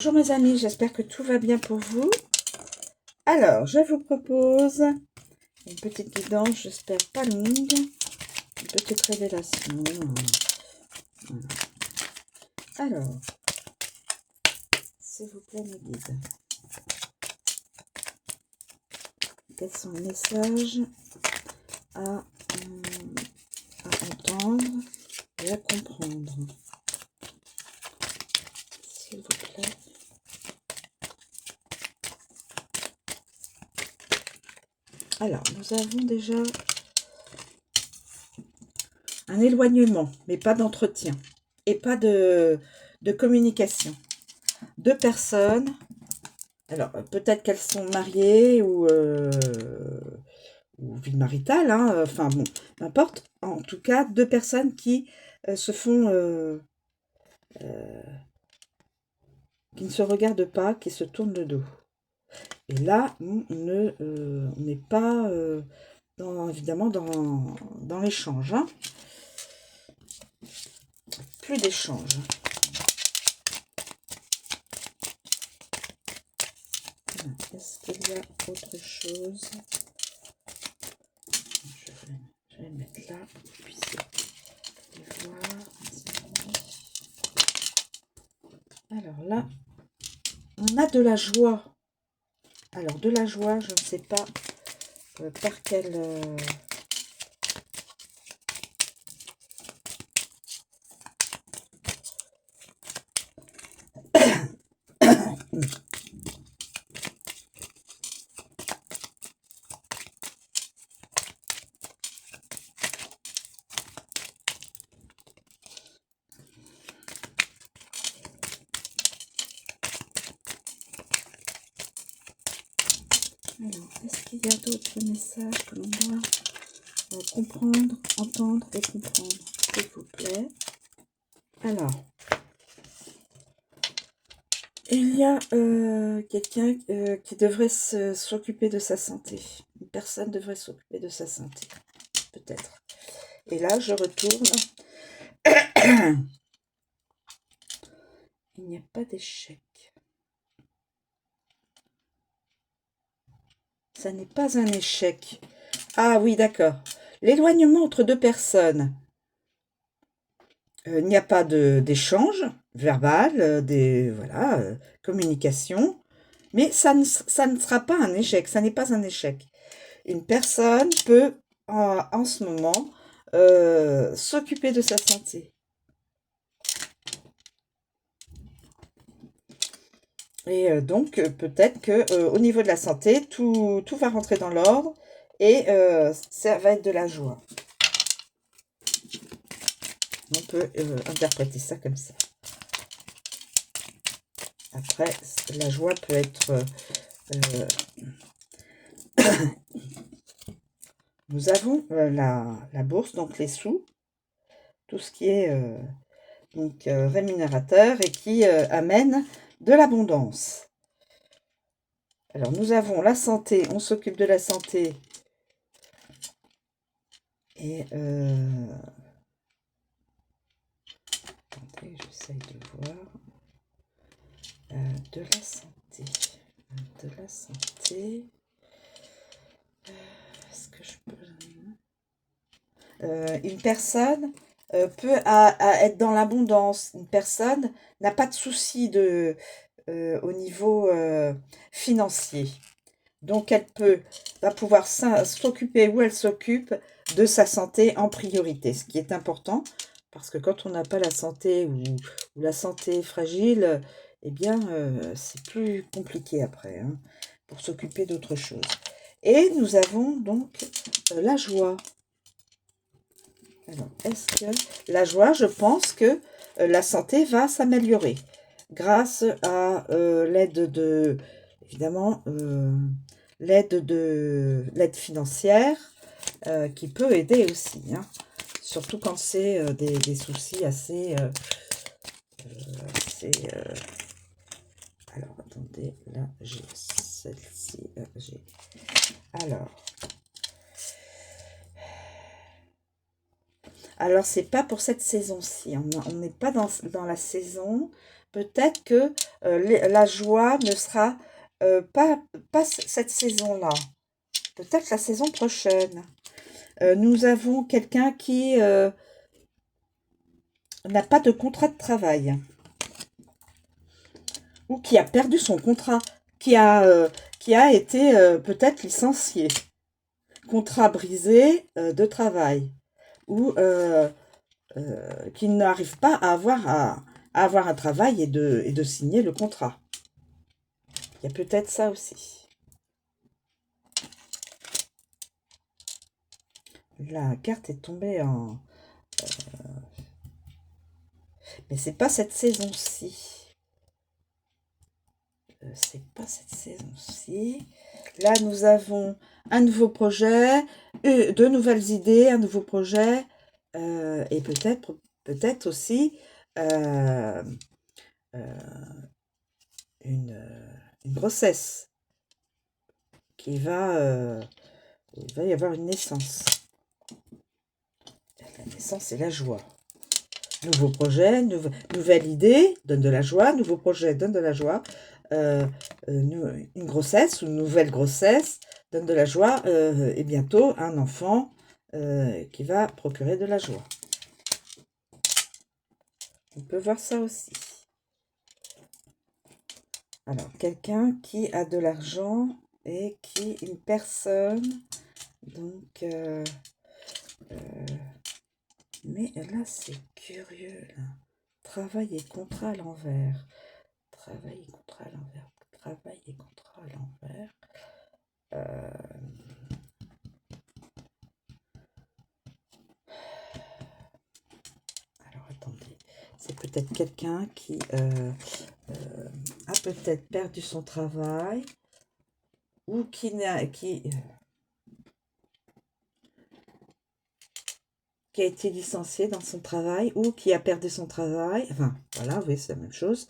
Bonjour mes amis, j'espère que tout va bien pour vous. Alors, je vous propose une petite guidance, j'espère pas longue, une petite révélation. Voilà. Alors, s'il vous plaît mes guides, quels sont les messages à entendre et à comprendre, s'il vous plaît. Alors, nous avons déjà un éloignement, mais pas d'entretien et pas de communication. Deux personnes, alors peut-être qu'elles sont mariées ou vie maritale, hein, enfin bon, n'importe. En tout cas, deux personnes qui se font, qui ne se regardent pas, qui se tournent le dos. Et là, on n'est pas, évidemment, dans l'échange. Hein. Plus d'échange. Est-ce qu'il y a autre chose? Je vais le mettre là, pour que vous puissiez les voir. Alors là, on a de la joie. Alors, de la joie, je ne sais pas par quelle... Alors, est-ce qu'il y a d'autres messages que l'on doit comprendre, entendre et comprendre, s'il vous plaît? Alors, il y a quelqu'un qui devrait s'occuper de sa santé. Une personne devrait s'occuper de sa santé, peut-être. Et là, je retourne. Il n'y a pas d'échec. Ça n'est pas un échec. Ah oui, d'accord. L'éloignement entre deux personnes. Il n'y a pas d'échange verbal, voilà, communication. Mais ça ne sera pas un échec, ça n'est pas un échec. Une personne peut, en ce moment, s'occuper de sa santé. Et donc, peut-être que au niveau de la santé, tout va rentrer dans l'ordre et ça va être de la joie. On peut interpréter ça comme ça. Après, la joie peut être... nous avons la bourse, donc les sous, tout ce qui est donc rémunérateur et qui amène de l'abondance. Alors, nous avons la santé, on s'occupe de la santé. Et... attendez, j'essaye de voir. De la santé. De la santé. Est-ce que je peux... une personne peut être dans l'abondance. Une personne n'a pas de souci au niveau financier. Donc, elle va pouvoir s'occuper ou elle s'occupe de sa santé en priorité, ce qui est important, parce que quand on n'a pas la santé ou la santé est fragile, eh bien, c'est plus compliqué après, hein, pour s'occuper d'autre chose. Et nous avons donc la joie. Alors, est-ce que la joie, je pense que la santé va s'améliorer grâce à l'aide évidemment, l'aide financière qui peut aider aussi, hein, surtout quand c'est des soucis assez... alors, attendez, là, j'ai celle-ci. Alors, c'est pas pour cette saison-ci. On n'est pas dans la saison. peut-être que la joie ne sera pas cette saison-là, peut-être la saison prochaine. Nous avons quelqu'un qui n'a pas de contrat de travail ou qui a perdu son contrat, qui a été peut-être licencié, contrat brisé de travail, ou qui n'arrive pas à avoir un travail et de signer le contrat. Il y a peut-être ça aussi. La carte est tombée en... Mais c'est pas cette saison-ci. C'est pas cette saison-ci. Là, nous avons un nouveau projet, de nouvelles idées, un nouveau projet, et peut-être aussi euh, euh, une grossesse qui va... il va y avoir une naissance. La naissance et la joie. Nouveau projet, nouvelle idée, donne de la joie. Nouveau projet, donne de la joie. Une grossesse ou une nouvelle grossesse donne de la joie. Et bientôt, un enfant qui va procurer de la joie. On peut voir ça aussi. Alors, quelqu'un qui a de l'argent et une personne, donc... mais là, c'est curieux, là. Travail et contrat à l'envers. Travail et contrat à l'envers. Travail et contrat à l'envers. Alors, attendez. C'est peut-être quelqu'un qui a peut-être perdu son travail ou qui a été licencié dans son travail ou qui a perdu son travail. Enfin, voilà, oui, c'est la même chose.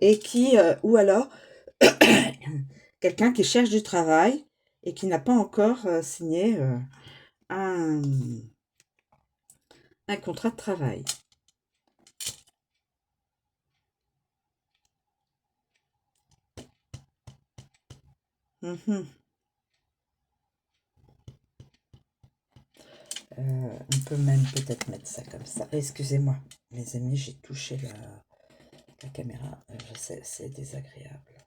Et qui, ou alors, quelqu'un qui cherche du travail et qui n'a pas encore signé un contrat de travail. On peut même peut-être mettre ça comme ça. Excusez-moi, mes amis, j'ai touché la caméra. Je sais, c'est désagréable.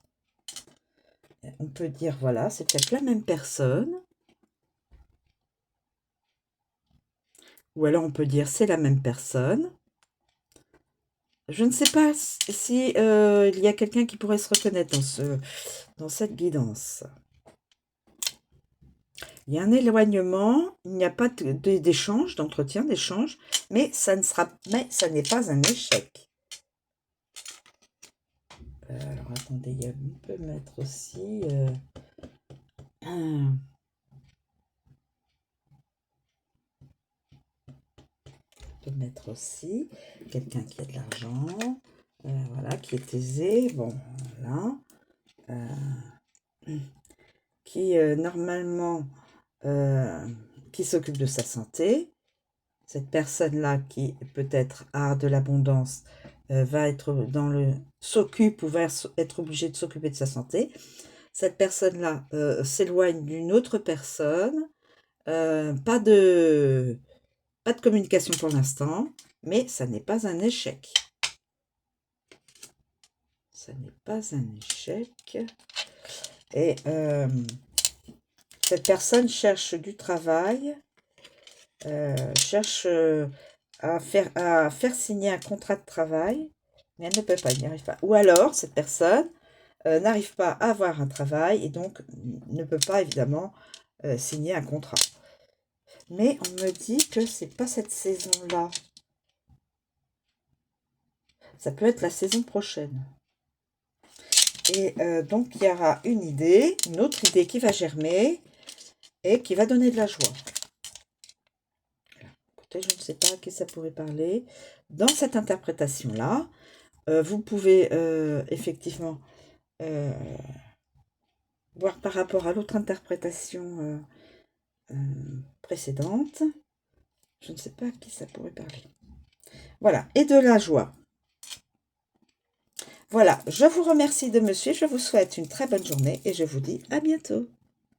On peut dire, voilà, c'est peut-être la même personne. Ou alors on peut dire, c'est la même personne. Je ne sais pas si il y a quelqu'un qui pourrait se reconnaître dans cette guidance. Il y a un éloignement, il n'y a pas d'échange, d'entretien, d'échange, mais ça n'est pas un échec. Alors attendez, on peut mettre aussi on peut mettre aussi quelqu'un qui a de l'argent, voilà, qui est aisé, bon, voilà, qui normalement qui s'occupe de sa santé. Cette personne-là qui peut-être a de l'abondance va être s'occupe ou va être obligée de s'occuper de sa santé. Cette personne-là s'éloigne d'une autre personne. Pas de communication pour l'instant, mais ça n'est pas un échec. Ça n'est pas un échec. Et cette personne cherche du travail, cherche à faire signer un contrat de travail, mais elle ne peut pas, elle n'y arrive pas. Ou alors, cette personne n'arrive pas à avoir un travail et donc ne peut pas évidemment signer un contrat. Mais on me dit que c'est pas cette saison-là. Ça peut être la saison prochaine. Et donc, il y aura une autre idée qui va germer et qui va donner de la joie. Écoutez, je ne sais pas à qui ça pourrait parler. Dans cette interprétation-là, vous pouvez effectivement voir par rapport à l'autre interprétation précédente. Je ne sais pas à qui ça pourrait parler. Voilà, et de la joie. Voilà, je vous remercie de me suivre, je vous souhaite une très bonne journée et je vous dis à bientôt.